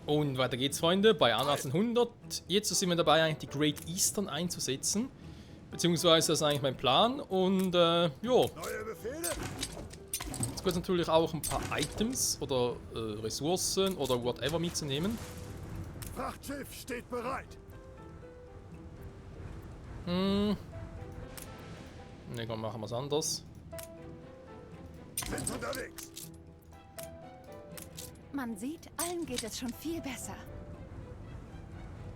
Und weiter geht's, Freunde, bei 1800. Jetzt sind wir dabei, eigentlich die Great Eastern einzusetzen. Beziehungsweise das ist eigentlich mein Plan. Und ja. Neue Befehle? Jetzt gibt es natürlich auch ein paar Items oder Ressourcen oder whatever mitzunehmen. Frachtschiff steht bereit. Ne, komm, machen wir es anders. Sind unterwegs. Man sieht, allen geht es schon viel besser.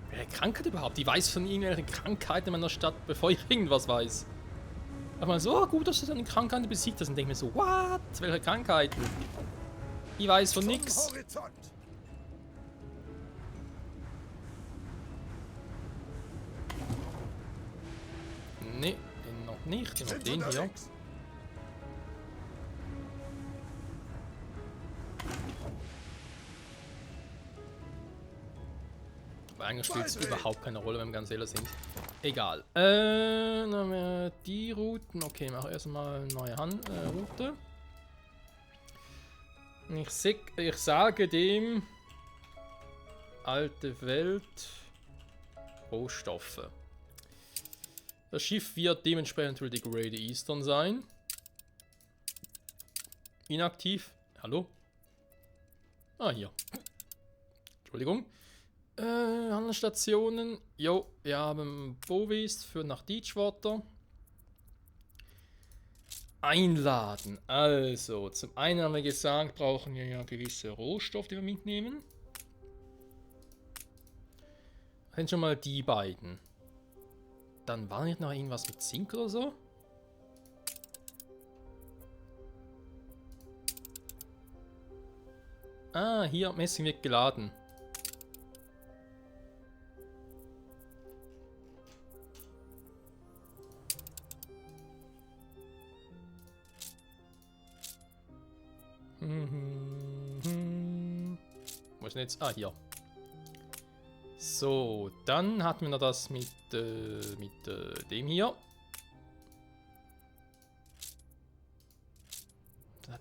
Wer Krankheit überhaupt? Die weiß von irgendwelchen Krankheiten in meiner Stadt, bevor ich irgendwas weiß. Aber mal so, gut, dass du deine Krankheiten besiegt hast. Und denke mir so, what? Welche Krankheiten? Ich weiß von nix. Horizont. Ne, den noch nicht. Den noch Sind den hier. unterwegs. Aber eigentlich spielt es überhaupt keine Rolle, wenn wir ganz ehrlich sind. Egal. Dann haben wir die Routen. Okay, mache erstmal eine neue Route. Ich sage dem alte Welt Rohstoffe. Das Schiff wird dementsprechend natürlich die Great Eastern sein. Inaktiv. Hallo? Ah, hier. Entschuldigung. Handelsstationen. Jo, wir haben Bovis für nach Deepwater. Einladen. Also, zum einen haben wir gesagt, brauchen wir ja gewisse Rohstoffe, die wir mitnehmen. Das sind schon mal die beiden. Dann war nicht noch irgendwas mit Zink oder so? Ah, hier, Messing wird geladen. Wo ist denn jetzt? Ah, hier. So, dann hatten wir noch das mit dem hier.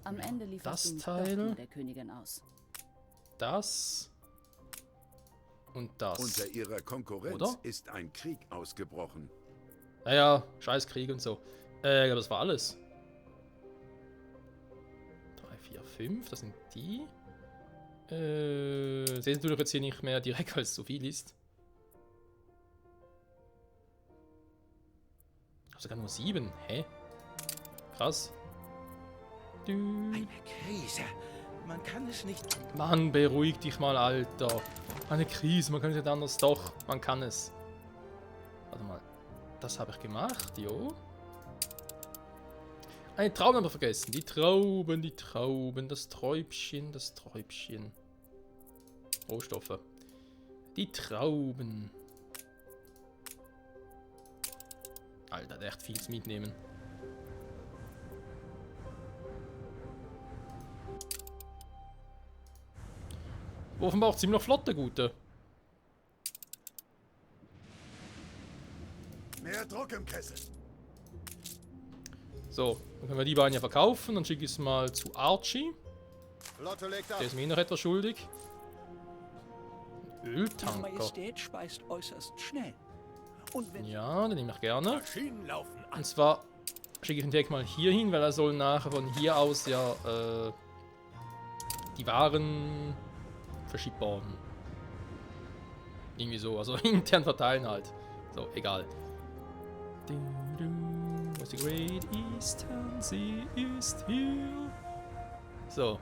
Am Ende liefert das du Teil, doch nur der Königin aus. das und das. Unter ihrer Konkurrenz Oder? ist ein Krieg ausgebrochen. Naja, scheiß Krieg und so. Aber das war alles. 3, 4, 5, das sind die. Sehen natürlich jetzt hier nicht mehr direkt, weil es zu viel ist. Sogar nur 7. Hä? Krass. Eine Krise. Man kann es nicht. Mann, beruhig dich mal, Alter. Eine Krise, man kann es nicht anders. Doch, man kann es. Warte mal. Das habe ich gemacht, jo. Eine Traube haben wir vergessen. Die Trauben, das Träubchen, das Träubchen. Rohstoffe. Die Trauben. Alter, der echt viel zu mitnehmen. Offenbar auch ziemlich flotte, gute. Mehr Druck im Kessel. So, dann können wir die beiden ja verkaufen. Dann schicke ich es mal zu Archie. Flotte legt ab. Der ist mir noch etwas schuldig. Ihre Öltanker. Majestät speist äußerst schnell. Und wenn Ja, den nehme ich gerne. Maschinen laufen an. Und zwar schicke ich ihn direkt mal hier hin, weil er soll nachher von hier aus ja die Waren verschiebbar. Irgendwie so, also intern verteilen halt. So, egal. Wo ist die Great Eastern? Sie ist hier. So.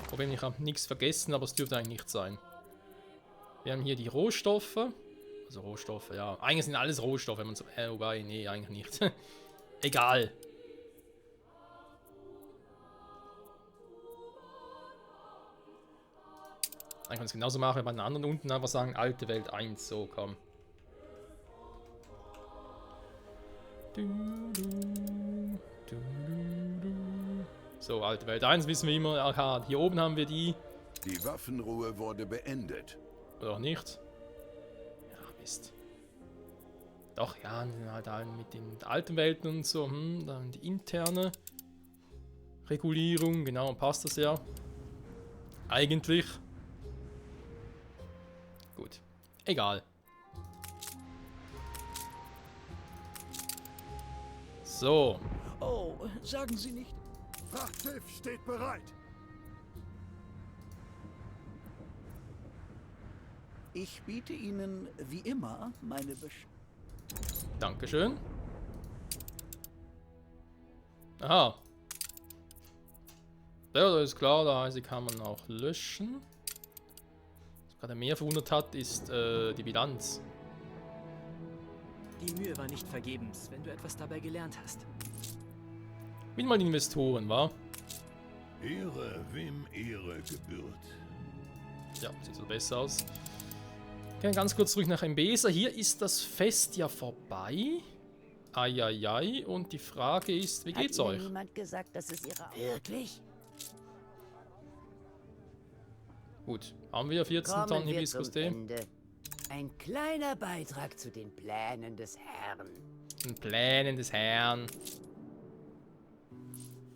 Problem, ich habe nichts vergessen, aber es dürfte eigentlich nicht sein. Wir haben hier die Rohstoffe. Also Rohstoffe, ja. Eigentlich sind alles Rohstoffe, wenn man so. Wobei, nee, eigentlich nicht. Egal. Eigentlich kann man es genauso machen, bei den anderen unten einfach sagen, alte Welt 1. So, komm. So, alte Welt 1 wissen wir immer. Aha, hier oben haben wir die. Die Waffenruhe wurde beendet. Oder auch nicht. Ja, Mist. Doch, ja, halt mit den alten Welten und so. Dann die interne Regulierung, genau, passt das ja. Eigentlich. Gut. Egal. So. Oh, sagen Sie nicht. Frachtschiff steht bereit. Ich biete Ihnen wie immer meine Dankeschön. Aha. Ja, das ist klar, da heißt, die kann man auch löschen. Was gerade mehr verwundert hat, ist die Bilanz. Die Mühe war nicht vergebens, wenn du etwas dabei gelernt hast. Bin mal Investoren, wa? Ehre, wem Ehre gebührt. Ja, sieht so besser aus. Gehen wir ganz kurz zurück nach Mbesa. Hier ist das Fest ja vorbei. Eieiei. Und die Frage ist, wie geht's Hat euch? Ihnen niemand gesagt, dass es Ihre... Wirklich? Gut, haben wir 14 Tonnen Hibiskus-Tee. Ein kleiner Beitrag zu den Plänen des Herrn. Den Plänen des Herrn.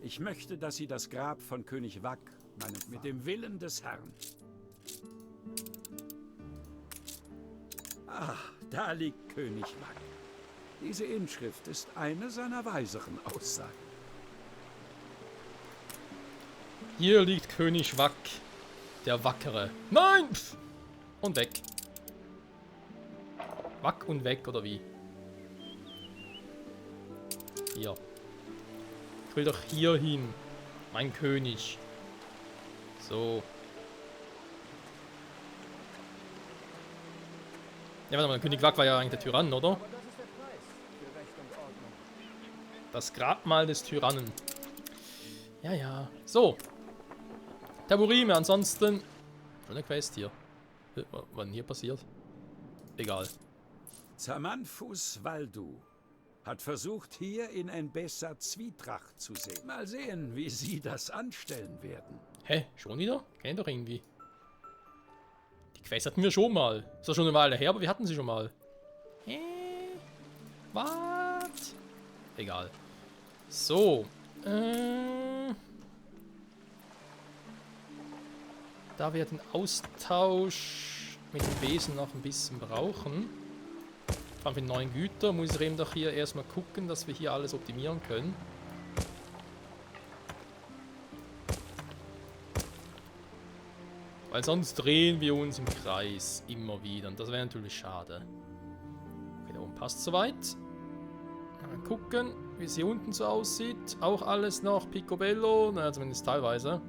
Ich möchte, dass Sie das Grab von König Wack, mit dem Willen des Herrn. Ah, da liegt König Wack. Diese Inschrift ist eine seiner weiseren Aussagen. Hier liegt König Wack. Der Wackere. Nein! Pff. Und weg. Wack und weg, oder wie? Hier. Ich will doch hier hin. Mein König. So. Ja, warte mal, König Wack war ja eigentlich der Tyrann, oder? Das Grabmal des Tyrannen. Ja, ja. So. Taburime, ansonsten... Eine Quest hier. Was denn hier passiert? Egal. Zamanfus Waldu hat versucht, hier in Mbesa Zwietracht zu sehen. Mal sehen, wie Sie das anstellen werden. Hä? Schon wieder? Kenn ich doch irgendwie. Die Quest hatten wir schon mal. Ist ja schon eine Weile her, aber wir hatten sie schon mal. Hä? Was? Egal. So. Da wir den Austausch mit dem Wesen noch ein bisschen brauchen, vor allem für die neuen Güter, muss ich eben doch hier erstmal gucken, dass wir hier alles optimieren können. Weil sonst drehen wir uns im Kreis immer wieder und das wäre natürlich schade. Okay, da oben passt soweit. Mal gucken, wie es hier unten so aussieht. Auch alles noch Picobello, naja, zumindest teilweise.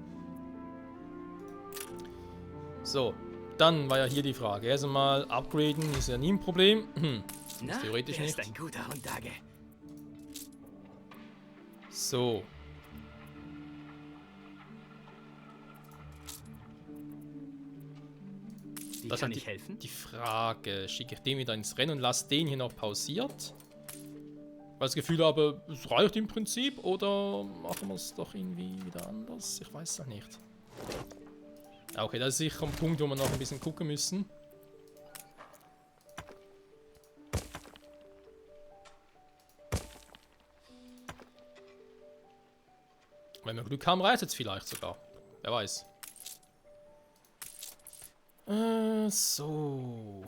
So, dann war ja hier die Frage. Erst einmal upgraden ist ja nie ein Problem. Na, theoretisch der ist nicht. ein guter Hundage. So. Wie Das kann hat ich helfen? Die Frage, schicke ich den wieder ins Rennen und lasse den hier noch pausiert? Weil ich das Gefühl habe, es reicht im Prinzip, oder machen wir es doch irgendwie wieder anders? Ich weiß es noch nicht. Ja, okay, das ist sicher ein Punkt, wo wir noch ein bisschen gucken müssen. Wenn wir Glück haben, reicht es vielleicht sogar. Wer weiß. So.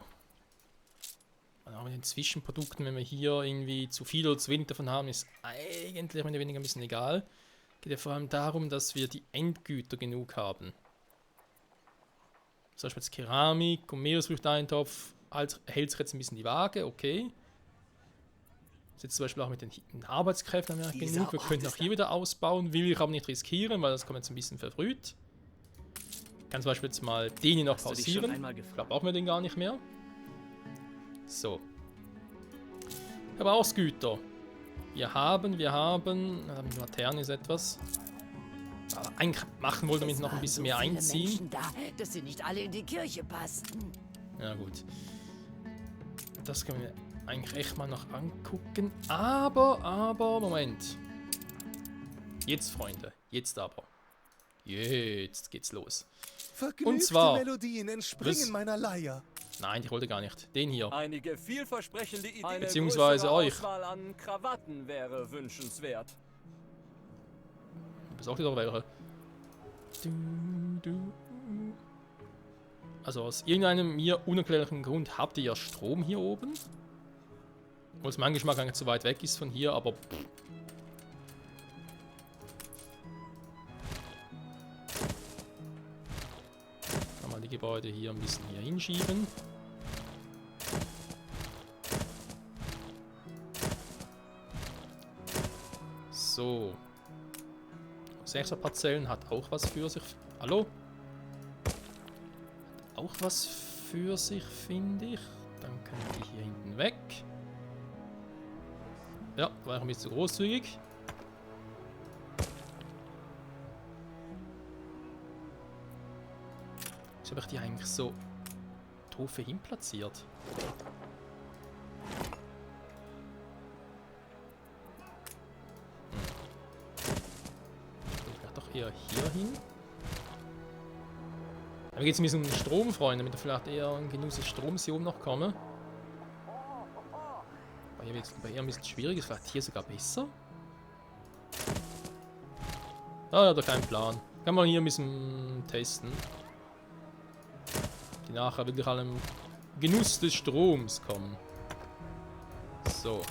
Dann haben wir den Zwischenprodukten, wenn wir hier irgendwie zu viel oder zu wenig davon haben, ist eigentlich mehr oder weniger ein bisschen egal. Geht ja vor allem darum, dass wir die Endgüter genug haben. Zum Beispiel jetzt Keramik und Meeresfrüchteeintopf hält sich jetzt ein bisschen die Waage, okay. Jetzt zum Beispiel auch mit den Arbeitskräften haben wir genug. Wir könnten auch hier wieder ausbauen, will ich aber nicht riskieren, weil das kommt jetzt ein bisschen verfrüht. Ich kann zum Beispiel jetzt mal den hier noch pausieren. Ich glaube, brauchen wir den gar nicht mehr. So. Verbrauchsgüter. Wir haben, die Laterne ist etwas. Aber eigentlich machen wollen wir damit noch ein bisschen mehr einziehen. Menschen da, dass sie nicht alle in die Kirche passten. Ja gut. Das können wir eigentlich echt mal noch angucken. Aber, Moment. Jetzt, Freunde. Jetzt aber. Jetzt geht's los. Vergnügte Und zwar- Melodien entspringen Was? meiner Leier. Nein, ich wollte gar nicht. Den hier. Einige vielversprechende Ideen. Eine beziehungsweise größere euch. Auswahl an Krawatten wäre wünschenswert. Du bist auch wieder welche. Also aus irgendeinem mir unerklärlichen Grund habt ihr ja Strom hier oben. Obwohl es mein Geschmack gar nicht so weit weg ist von hier, aber... Kann man die Gebäude hier ein bisschen hier hinschieben. So. 6er Parzellen hat auch was für sich. Hallo? Hat auch was für sich, finde ich. Dann können die hier hinten weg. Ja, war ein bisschen zu großzügig. Jetzt habe ich die eigentlich so doof hin platziert. Doch eher hier hin. Aber geht es ein bisschen um den Strom, Freunde, damit wir vielleicht eher ein Genuss des Stroms hier oben noch kommen. Aber hier wird es eher ein bisschen schwierig, ist vielleicht hier sogar besser. Ah, ja, doch kein Plan. Kann man hier ein bisschen testen. Die nachher wirklich allem Genuss des Stroms kommen. So.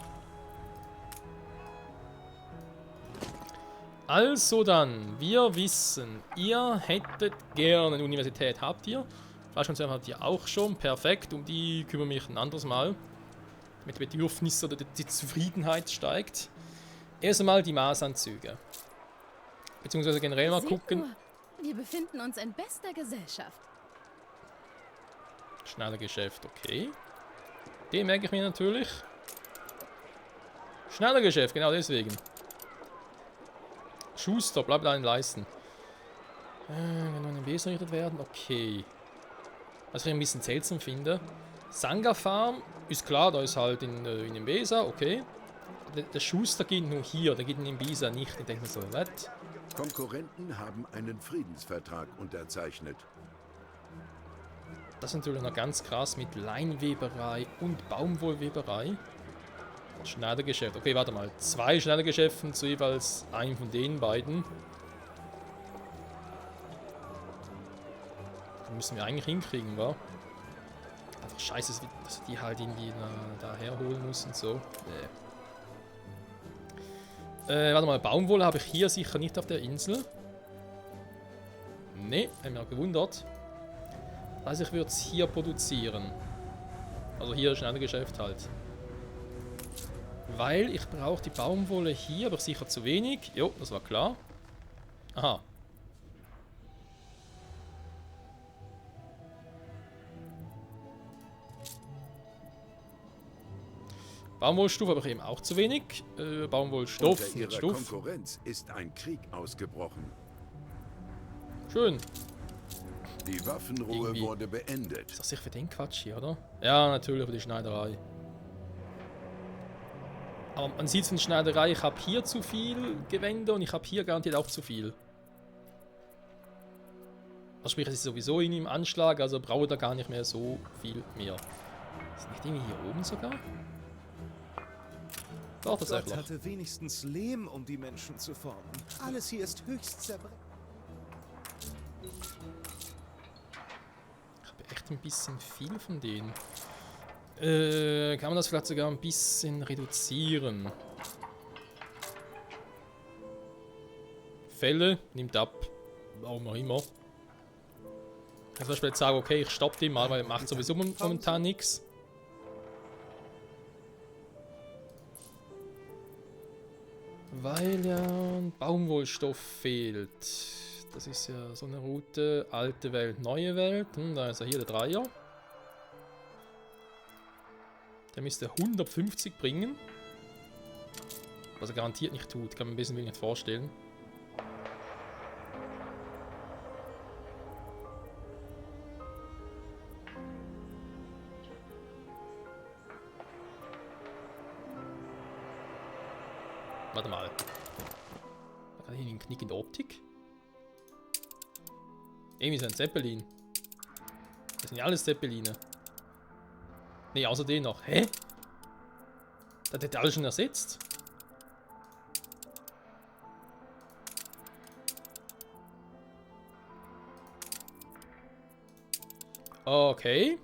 Also dann, wir wissen, ihr hättet gerne eine Universität, habt ihr? Fleischkonserven habt ihr auch schon, perfekt, um die kümmere mich ein anderes Mal. Damit die Bedürfnisse oder die Zufriedenheit steigt. Erst einmal die Maßanzüge. Beziehungsweise generell mal gucken. Wir befinden uns in bester Gesellschaft. Schneidergeschäft, okay. Den merke ich mir natürlich. Schneidergeschäft, genau deswegen. Schuster, bleibt einen leisten. Kann noch ein Besen errichtet werden? Okay. Was ich ein bisschen seltsam finde. Sanga Farm, ist klar, da ist halt in dem Besa, okay. Der Schuster geht nur hier, der geht in den Besa nicht. Ich denke mir so, was? Konkurrenten haben einen Friedensvertrag unterzeichnet. Das ist natürlich noch ganz krass mit Leinweberei und Baumwollweberei. Schneidergeschäft. Okay, warte mal. 2 Schneidergeschäften zu jeweils einem von den beiden. Das müssen wir eigentlich hinkriegen, wa? Einfach scheiße, dass ich die halt irgendwie da herholen muss und so. Warte mal, Baumwolle habe ich hier sicher nicht auf der Insel. Ne, habe mich auch gewundert. Also ich würde es hier produzieren. Also hier Schneidergeschäft halt. Weil ich brauche die Baumwolle hier, aber sicher zu wenig. Jo, das war klar. Aha. Baumwollstoff habe ich eben auch zu wenig. Baumwollstoff Unter mit ihrer Stoff. Konkurrenz ist ein Krieg ausgebrochen. Schön. Die Waffenruhe Irgendwie. wurde beendet. Ist das sicher für den Quatsch hier, oder? Ja, natürlich für die Schneiderei. Aber man sieht von der Schneiderei, ich habe hier zu viel Gewände und ich habe hier garantiert auch zu viel. Also sprich, es ist sowieso in im Anschlag, also brauche da gar nicht mehr so viel mehr. Ist nicht irgendwie hier oben sogar? Doch, das ist Gott einfach. hatte wenigstens Lehm, um die Menschen zu formen. Alles hier ist höchst zerbrechlich. Ich habe echt ein bisschen viel von denen. Kann man das vielleicht sogar ein bisschen reduzieren? Fälle nimmt ab. Warum auch immer. Ich kann zum Beispiel jetzt sagen, okay, ich stoppe den mal, weil er macht sowieso momentan nichts. Weil ja ein Baumwollstoff fehlt. Das ist ja so eine Route. Alte Welt, neue Welt. Da ist ja hier der Dreier. Der müsste 150 bringen. Was er garantiert nicht tut. Kann man ein bisschen nicht vorstellen. Warte mal. Da kann ich einen Knick in der Optik. Irgendwie ist ein Zeppelin. Das sind ja alles Zeppeline. Ne, außer den noch. Hä? Das hätte alles schon ersetzt. Okay.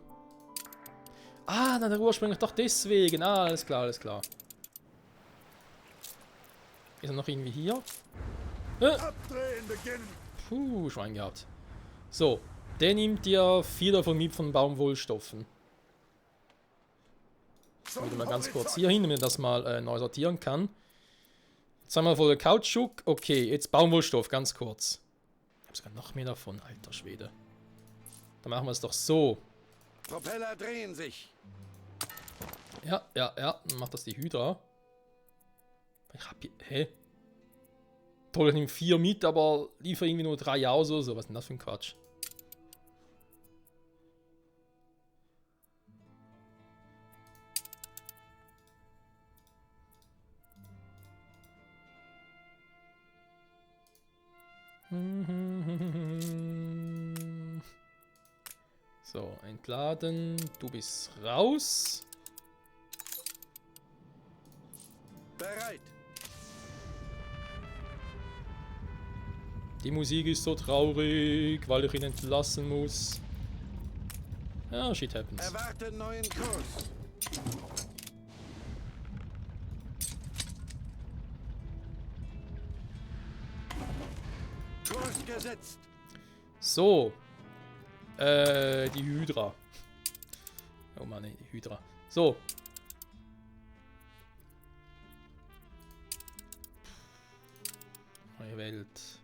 Ah, na, der ursprünglich doch deswegen. Ah, alles klar, alles klar. Ist er noch irgendwie hier? Abdrehen beginnen. Puh, Schwein gehabt. So, der nimmt ja 4 davon mit von Baumwollstoffen. Wieder mal ganz kurz hier hin, damit ich das mal neu sortieren kann. Jetzt haben wir voll Kautschuk. Okay, jetzt Baumwollstoff, ganz kurz. Ich habe sogar noch mehr davon, alter Schwede. Dann machen wir es doch so. Propeller drehen sich. Ja, dann macht das die Hydra. Ich hab hier, hä? Toll, ich nehme 4 mit, aber liefere irgendwie nur 3 aus oder so. Was ist denn das für ein Quatsch? So, entladen. Du bist raus. Bereit. Die Musik ist so traurig, weil ich ihn entlassen muss. Ja, shit happens. Erwarte neuen Kurs. Kurs gesetzt. So. Die Hydra. Oh Mann, nee, die Hydra. So. Neue Welt.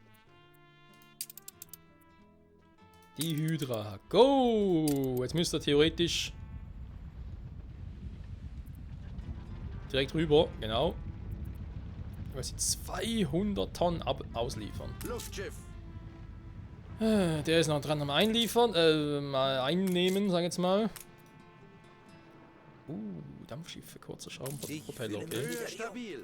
Die Hydra. Go! Jetzt müsst ihr theoretisch direkt rüber. Genau. Weil sie 200 Tonnen ausliefern. Luftschiff. Der ist noch dran am Einliefern, mal einnehmen, sag ich jetzt mal. Dampfschiffe, kurzer Schraubenpropeller, okay. Höhe stabil.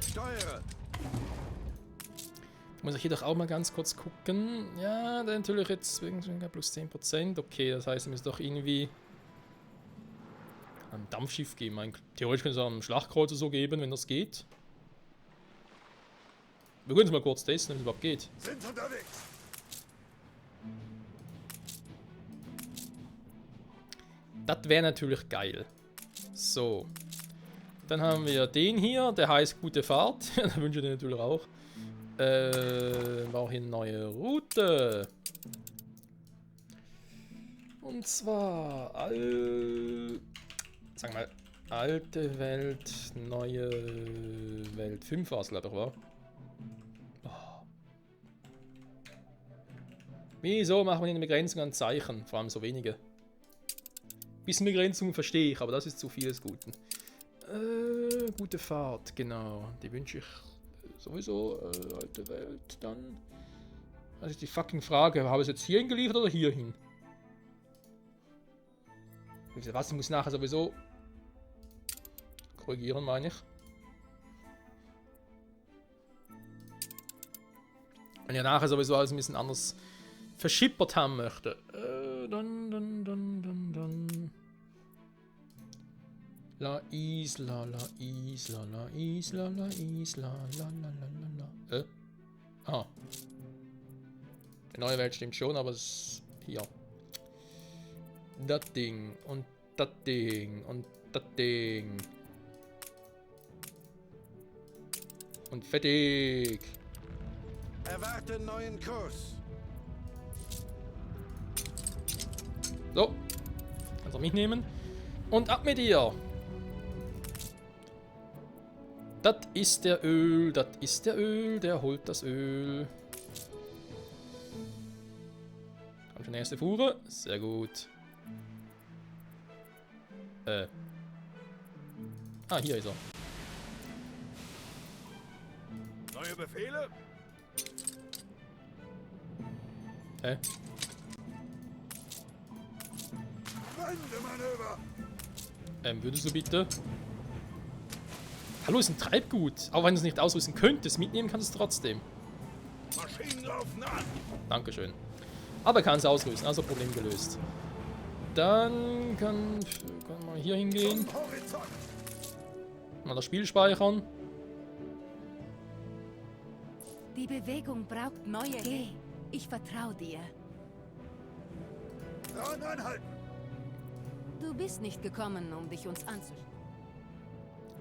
Steuere. Muss ich hier doch auch mal ganz kurz gucken. Ja, der natürlich jetzt plus 10%. Okay, das heißt, es müsste doch irgendwie ein Dampfschiff geben. Theoretisch können es auch einen Schlachtkreuzer so geben, wenn das geht. Wir können es mal kurz testen, wenn es überhaupt geht. Sind unterwegs. Das wäre natürlich geil. So. Dann haben wir den hier, der heißt gute Fahrt. Da wünsche ich dir natürlich auch. War hier eine neue Route. Und zwar sagen wir mal, alte Welt, neue Welt 5 war es, glaube ich, war. Oh. Wieso machen wir eine Begrenzung an Zeichen? Vor allem so wenige. Bisschen Begrenzung verstehe ich, aber das ist zu viel des Guten. Gute Fahrt, genau. Die wünsche ich sowieso. Alte Welt, dann. Das ist die fucking Frage. Habe ich es jetzt hier hingeliefert oder hier hin? Was? Ich muss nachher sowieso korrigieren, meine ich. Wenn ich nachher sowieso alles ein bisschen anders verschippert haben möchte. Dann. La Isla, la Isla, la Isla, la Isla, la. Ah. Die neue Welt stimmt schon, aber es ist hier. Das Ding und das Ding und das Ding. Und fertig. Erwarte neuen Kurs. So. Kannst du mitnehmen. Und ab mit dir. Das ist der Öl, der holt das Öl. Kommt schon die erste Fuhre. Sehr gut. Ah, hier ist er. Neue Befehle? Hä? Wandemanöver. Würdest du bitte? Hallo, ist ein Treibgut. Auch wenn du es nicht ausrüsten könntest, mitnehmen kannst du es trotzdem. Maschinen laufen an. Dankeschön. Aber er kann es ausrüsten, also Problem gelöst. Dann kann man hier hingehen. Horizont. Mal das Spiel speichern. Die Bewegung braucht neue... Geh, ich vertraue dir. Dran anhalten. Du bist nicht gekommen, um dich uns anzuschauen.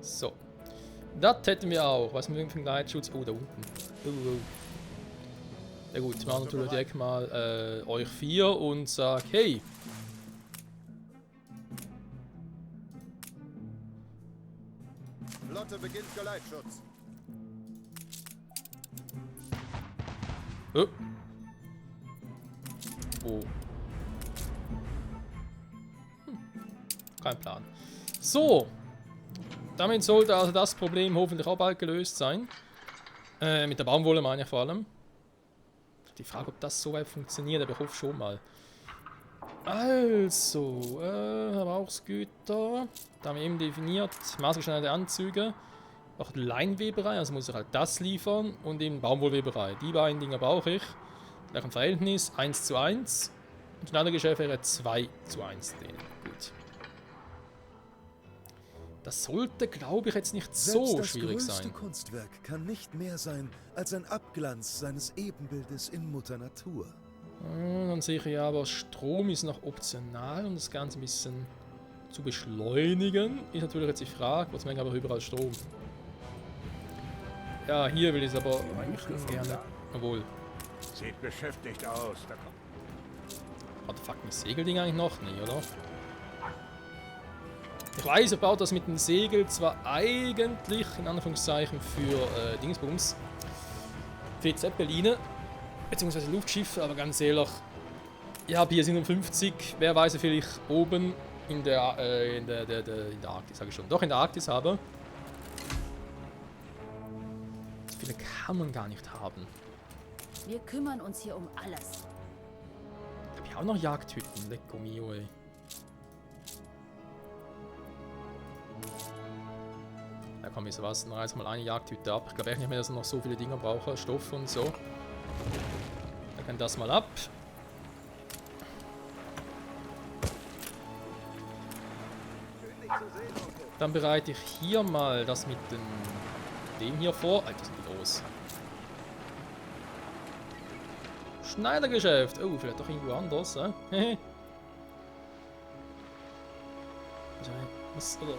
So. Das hätten wir auch. Was mit dem Gleitschutz? Oh, da unten. Ja gut, wir machen natürlich direkt mal euch 4 und sag, hey. Flotte beginnt Geleitschutz. Oh. Oh. Kein Plan. So. Damit sollte also das Problem hoffentlich auch bald gelöst sein. Mit der Baumwolle meine ich vor allem. Die Frage, ob das so weit funktioniert, aber ich hoffe schon mal. Also, Verbrauchsgüter. Da haben wir eben definiert, maßgeschneiderte Anzüge. Auch Leinweberei, also muss ich halt das liefern. Und eben Baumwollweberei. Die beiden Dinger brauche ich. Gleich im Verhältnis 1:1. Und Schneidergeschäft wäre 2:1. Gut. Das sollte, glaube ich, jetzt nicht so schwierig sein. Das größte Kunstwerk kann nicht mehr sein als ein Abglanz seines Ebenbildes in Mutter Natur. Dann sehe ich ja, aber Strom ist noch optional, um das Ganze ein bisschen zu beschleunigen. Ist natürlich jetzt die Frage, was merkt aber überall Strom. Ja, hier will ich es aber eigentlich gerne. Obwohl. Sieht beschäftigt aus. Da kommt. Hat fucking Segelding eigentlich noch? Nee, oder? Ich weiß, er baut das mit dem Segel zwar eigentlich, in Anführungszeichen, für Dingsbums, für Zeppeline, beziehungsweise Luftschiffe, aber ganz ehrlich, ich habe hier 57, wer weiß, wie viel ich oben in der Arktis, sage ich schon, doch in der Arktis habe. So viele kann man gar nicht haben. Wir kümmern uns hier um alles. Ich habe hier auch noch Jagdhütten, lecco mio, ey. Ja komm, wisst ihr was, dann reiß mal eine Jagdhütte ab. Ich glaube echt nicht mehr, dass ich noch so viele Dinger brauche, Stoff und so. Dann kann das mal ab. Dann bereite ich hier mal das mit dem hier vor. Alter, sind die groß. Schneidergeschäft. Oh, vielleicht doch irgendwo anders, hä? Was, oder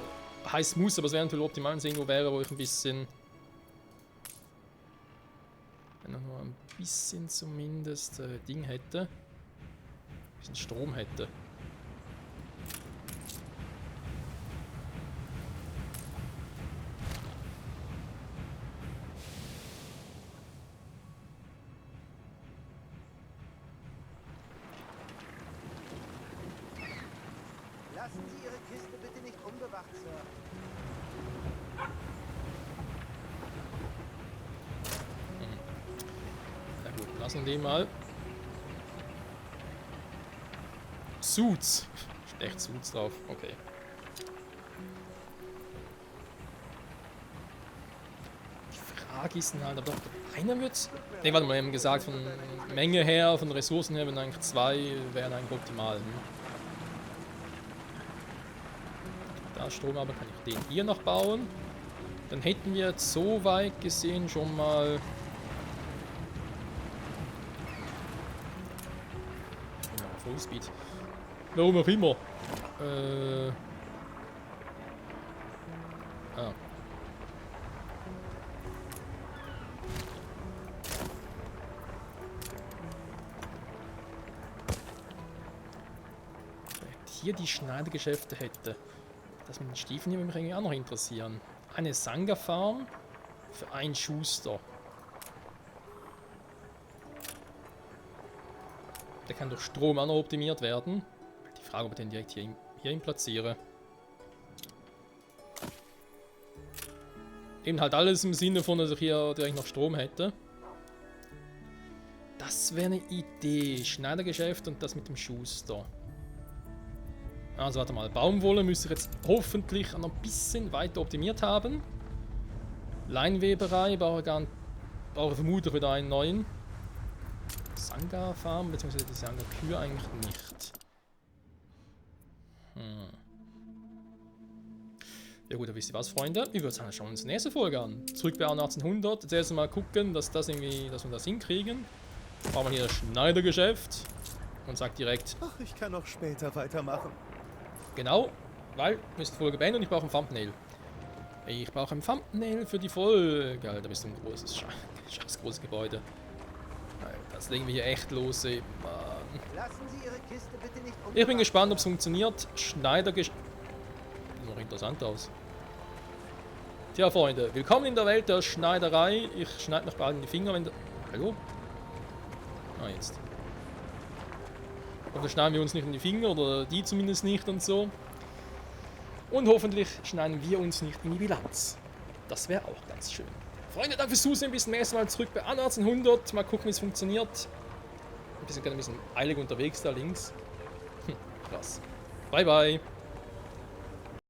heißt muss, aber es wäre natürlich optimal, wenn es irgendwo wäre, wo ich ein bisschen... Wenn ich nur ein bisschen zumindest Ding hätte. Ein bisschen Strom hätte. Lassen Sie Ihre Kiste bitte nicht unbewacht, Sir. Na gut, lassen wir den mal. Suits. Steht echt Suits drauf. Okay. Die Frage ist halt, aber doch einer wird's. Ne, warte mal, wir haben gesagt, von Menge her, von Ressourcen her, wenn eigentlich 2 wären eigentlich optimal. Da Strom, aber kann ich den hier noch bauen. Dann hätten wir jetzt so weit gesehen schon mal. Ja, Fullspeed. Warum auch immer. Ah. Hier die Schneidergeschäfte hätte. Das mit den Stiefeln hier würde mich eigentlich auch noch interessieren. Eine Sanga-Farm für einen Schuster. Der kann durch Strom auch noch optimiert werden. Die Frage, ob ich den direkt hierhin platziere. Eben halt alles im Sinne von, dass ich hier direkt noch Strom hätte. Das wäre eine Idee. Schneidergeschäft und das mit dem Schuster. Also warte mal, Baumwolle müsste ich jetzt hoffentlich noch ein bisschen weiter optimiert haben. Leinweberei brauche ich vermutlich wieder einen neuen. Sanga-Farm, beziehungsweise die Sanga-Kühe eigentlich nicht. Ja gut, dann wisst ihr was, Freunde? Ich würde sagen, schauen wir uns die nächste Folge an. Zurück bei 1800. Jetzt erst mal gucken, dass wir das hinkriegen. Brauchen wir hier das Schneidergeschäft. Und sagt direkt... Ach, ich kann auch später weitermachen. Genau, weil wir müssen die Folge beenden und ich brauche ein Thumbnail. Ich brauche ein Thumbnail für die Folge. Alter, bist du ein großes, scheiß großes Gebäude. Alter, das legen wir hier echt los, ey. Mann. Lassen Sie Ihre Kiste bitte nicht Ich bin gespannt, ob es funktioniert. Schneidergeschäft... Sieht noch interessant aus. Tja, Freunde, willkommen in der Welt der Schneiderei. Ich schneide noch bald in die Finger, wenn... Hallo? Ah, jetzt. Oder schneiden wir uns nicht in die Finger, oder die zumindest nicht und so. Und hoffentlich schneiden wir uns nicht in die Bilanz. Das wäre auch ganz schön. Freunde, danke fürs Zusehen. Bis zum nächsten Mal zurück bei 1800. Mal gucken, wie es funktioniert. Wir sind gerade ein bisschen eilig unterwegs da links. Krass. Bye, bye.